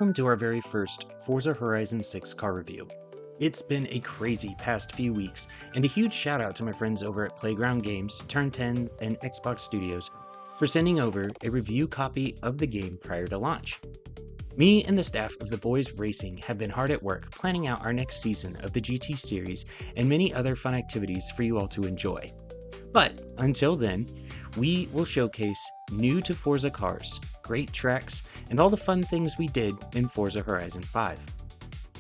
welcome to our very first Forza Horizon 6 car review. It's been a crazy past few weeks, and a huge shout out to my friends over at Playground Games, Turn 10, and Xbox Studios for sending over a review copy of the game prior to launch. Me and the staff of the Boyz Racing have been hard at work planning out our next season of the GT series and many other fun activities for you all to enjoy. But until then, we will showcase new to Forza cars, great tracks, and all the fun things we did in Forza Horizon 5.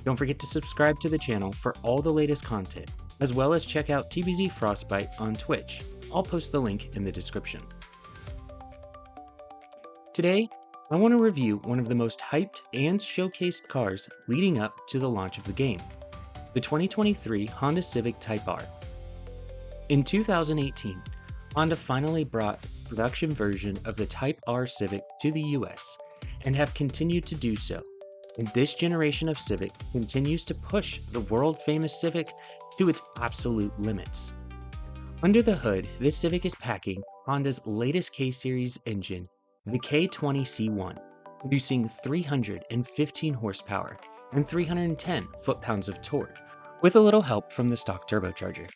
Don't forget to subscribe to the channel for all the latest content, as well as check out TBZ Frostbite on Twitch. I'll post the link in the description. Today, I want to review one of the most hyped and showcased cars leading up to the launch of the game, the 2023 Honda Civic Type R. In 2018, Honda finally brought a production version of the Type R Civic to the US, and have continued to do so. And this generation of Civic continues to push the world-famous Civic to its absolute limits. Under the hood, this Civic is packing Honda's latest K-Series engine, the K20C1, producing 315 horsepower and 310 foot-pounds of torque, with a little help from the stock turbocharger.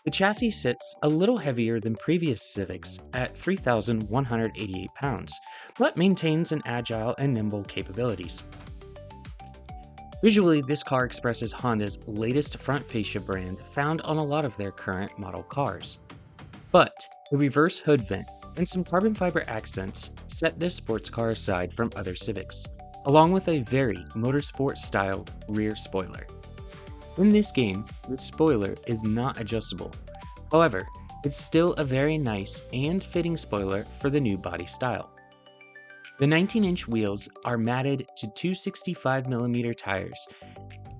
The chassis sits a little heavier than previous Civics at 3,188 pounds, but maintains an agile and nimble capabilities. Visually, this car expresses Honda's latest front fascia brand found on a lot of their current model cars. But the reverse hood vent and some carbon fiber accents set this sports car aside from other Civics, along with a very motorsport-styled rear spoiler. In this game, the spoiler is not adjustable. However, it's still a very nice and fitting spoiler for the new body style. The 19-inch wheels are matted to 265mm tires,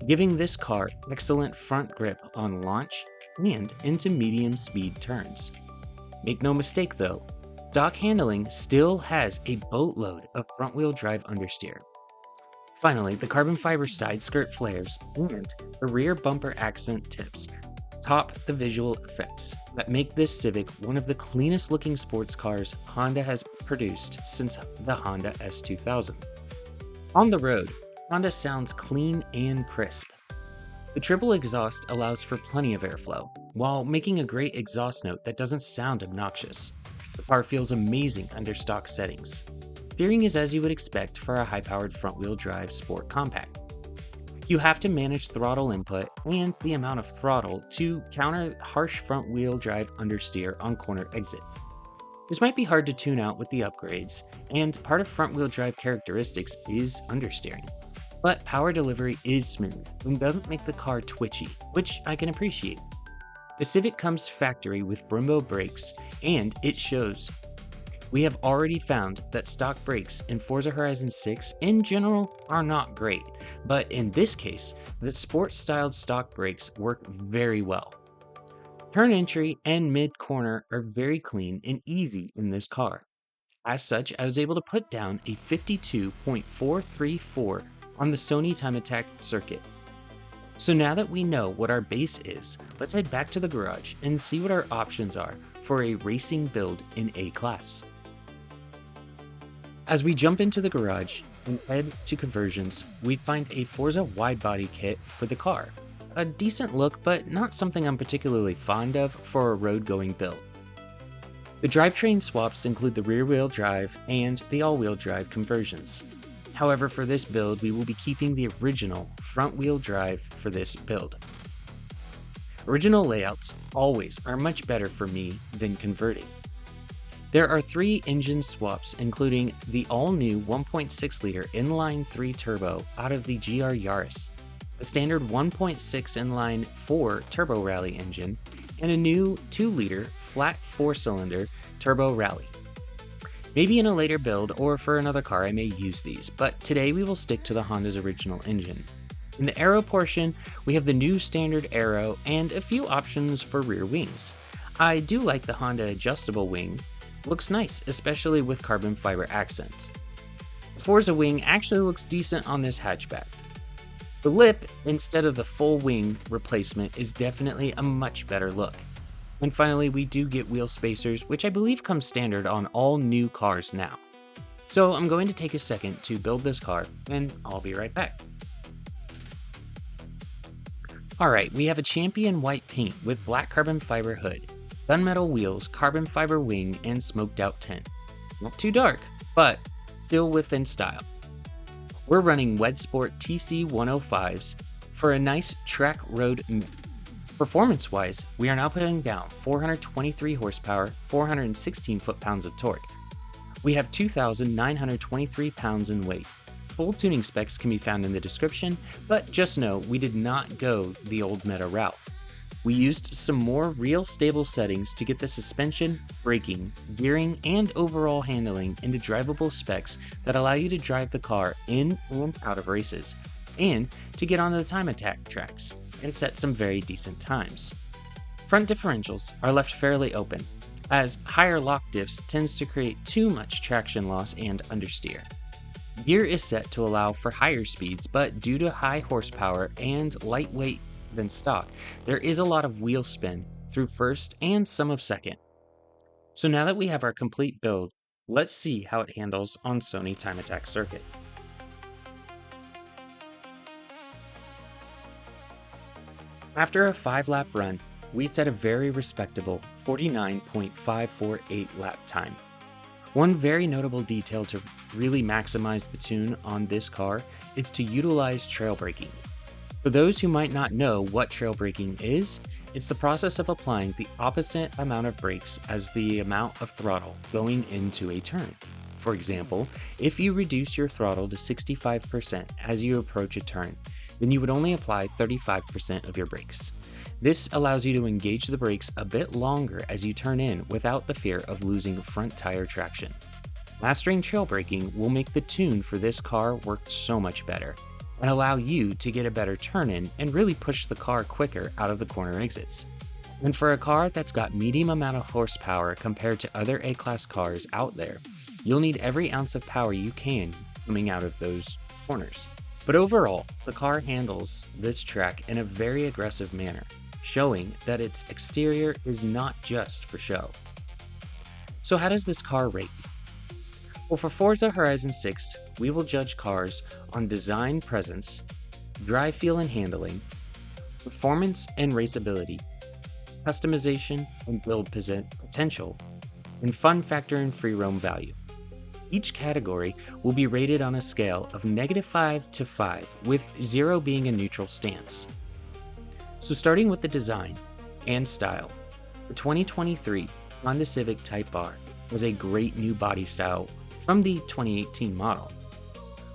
giving this car excellent front grip on launch and into medium speed turns. Make no mistake though, stock handling still has a boatload of front-wheel drive understeer. Finally, the carbon fiber side skirt flares and the rear bumper accent tips top the visual effects that make this Civic one of the cleanest looking sports cars Honda has produced since the Honda S2000. On the road, Honda sounds clean and crisp. The triple exhaust allows for plenty of airflow, while making a great exhaust note that doesn't sound obnoxious. The car feels amazing under stock settings. Steering is as you would expect for a high-powered front-wheel drive sport compact. You have to manage throttle input and the amount of throttle to counter harsh front-wheel drive understeer on corner exit. This might be hard to tune out with the upgrades, and part of front-wheel drive characteristics is understeering. But power delivery is smooth and doesn't make the car twitchy, which I can appreciate. The Civic comes factory with Brembo brakes, and it shows. We have already found that stock brakes in Forza Horizon 6 in general are not great, but in this case, the sports-styled stock brakes work very well. Turn entry and mid-corner are very clean and easy in this car. As such, I was able to put down a 52.434 on the Sony Time Attack circuit. So now that we know what our base is, let's head back to the garage and see what our options are for a racing build in A-Class. As we jump into the garage and head to conversions, we find a Forza wide body kit for the car. A decent look, but not something I'm particularly fond of for a road-going build. The drivetrain swaps include the rear-wheel drive and the all-wheel drive conversions. However, for this build, we will be keeping the original front-wheel drive for this build. Original layouts always are much better for me than converting. There are 3 engine swaps, including the all-new 1.6-liter inline-3 turbo out of the GR Yaris, the standard 1.6 inline-4 turbo rally engine, and a new 2-liter flat 4-cylinder turbo rally. Maybe in a later build or for another car I may use these, but today we will stick to the Honda's original engine. In the aero portion, we have the new standard aero and a few options for rear wings. I do like the Honda adjustable wing. Looks nice, especially with carbon fiber accents. The Forza wing actually looks decent on this hatchback. The lip, instead of the full wing replacement, is definitely a much better look. And finally, we do get wheel spacers, which I believe come standard on all new cars now. So I'm going to take a second to build this car, and I'll be right back. Alright, we have a champion white paint with black carbon fiber hood, gunmetal wheels, carbon fiber wing, and smoked out tint. Not too dark, but still within style. We're running Wedsport TC105s for a nice track road mix. Performance-wise, we are now putting down 423 horsepower, 416 foot-pounds of torque. We have 2,923 pounds in weight. Full tuning specs can be found in the description, but just know we did not go the old meta route. We used some more real stable settings to get the suspension, braking, gearing, and overall handling into drivable specs that allow you to drive the car in and out of races, and to get onto the time attack tracks and set some very decent times. Front differentials are left fairly open, as higher lock diffs tends to create too much traction loss and understeer. Gear is set to allow for higher speeds, but due to high horsepower and lightweight than stock, there is a lot of wheel spin through first and some of second. So now that we have our complete build, let's see how it handles on Sony Time Attack circuit. After a 5-lap run, we'd set a very respectable 49.548 lap time. One very notable detail to really maximize the tune on this car is to utilize trail braking. For those who might not know what trail braking is, it's the process of applying the opposite amount of brakes as the amount of throttle going into a turn. For example, if you reduce your throttle to 65% as you approach a turn, then you would only apply 35% of your brakes. This allows you to engage the brakes a bit longer as you turn in without the fear of losing front tire traction. Mastering trail braking will make the tune for this car work so much better, and allow you to get a better turn in and really push the car quicker out of the corner exits. And for a car that's got medium amount of horsepower compared to other A-Class cars out there, you'll need every ounce of power you can coming out of those corners. But overall, the car handles this track in a very aggressive manner, showing that its exterior is not just for show. So how does this car rate? Well, for Forza Horizon 6, we will judge cars on design presence, drive feel and handling, performance and raceability, customization and build potential, and fun factor and free roam value. Each category will be rated on a scale of -5 to 5, with 0 being a neutral stance. So starting with the design and style, the 2023 Honda Civic Type R was a great new body style from the 2018 model.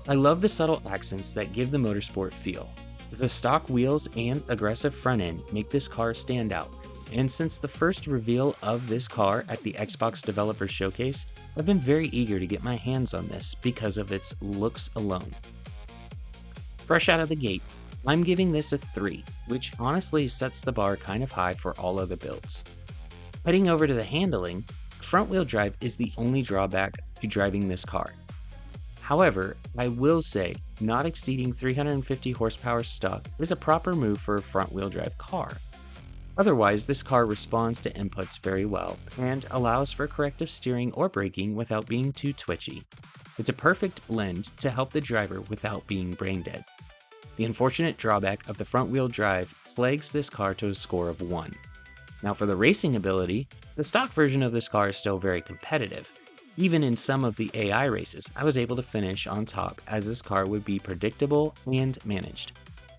I love the subtle accents that give the motorsport feel. The stock wheels and aggressive front end make this car stand out, and since the first reveal of this car at the Xbox Developer Showcase, I've been very eager to get my hands on this because of its looks alone. Fresh out of the gate, I'm giving this a 3, which honestly sets the bar kind of high for all other builds. Heading over to the handling, front-wheel drive is the only drawback to driving this car. However, I will say, not exceeding 350 horsepower stock is a proper move for a front-wheel drive car. Otherwise, this car responds to inputs very well and allows for corrective steering or braking without being too twitchy. It's a perfect blend to help the driver without being brain dead. The unfortunate drawback of the front-wheel drive plagues this car to a score of 1. Now for the racing ability, the stock version of this car is still very competitive. Even in some of the AI races, I was able to finish on top as this car would be predictable and managed,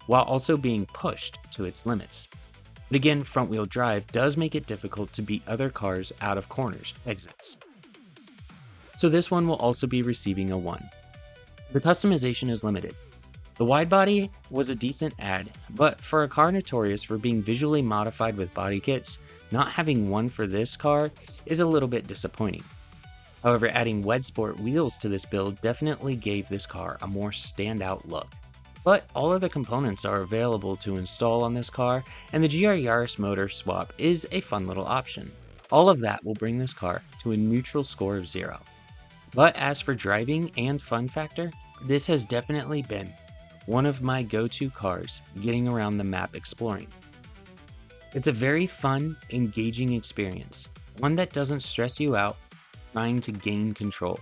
while also being pushed to its limits. But again, front-wheel drive does make it difficult to beat other cars out of corners, exits. So this one will also be receiving a 1. The customization is limited. The wide body was a decent add, but for a car notorious for being visually modified with body kits, not having one for this car is a little bit disappointing. However, adding Wedsport wheels to this build definitely gave this car a more standout look. But all other components are available to install on this car, and the GR Yaris motor swap is a fun little option. All of that will bring this car to a neutral score of 0. But as for driving and fun factor, this has definitely been one of my go-to cars getting around the map exploring. It's a very fun, engaging experience, one that doesn't stress you out trying to gain control.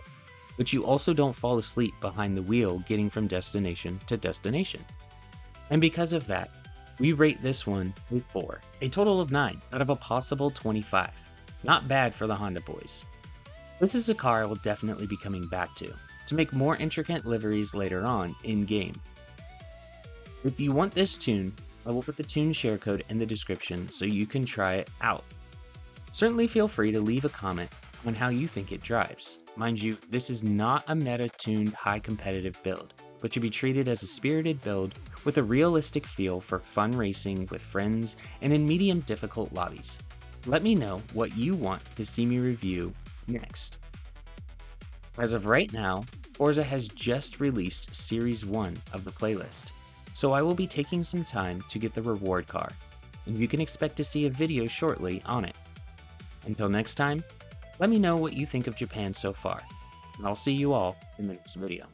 but you also don't fall asleep behind the wheel getting from destination to destination. And because of that, we rate this one a 4, a total of 9 out of a possible 25. Not bad for the Honda boys. This is a car I will definitely be coming back to make more intricate liveries later on in-game. If you want this tune, I will put the tune share code in the description so you can try it out. Certainly feel free to leave a comment on how you think it drives. Mind you, this is not a meta-tuned high competitive build, but should be treated as a spirited build with a realistic feel for fun racing with friends and in medium difficult lobbies. Let me know what you want to see me review next. As of right now, Forza has just released Series 1 of the playlist, so I will be taking some time to get the reward car, and you can expect to see a video shortly on it. Until next time, let me know what you think of Japan so far, and I'll see you all in the next video.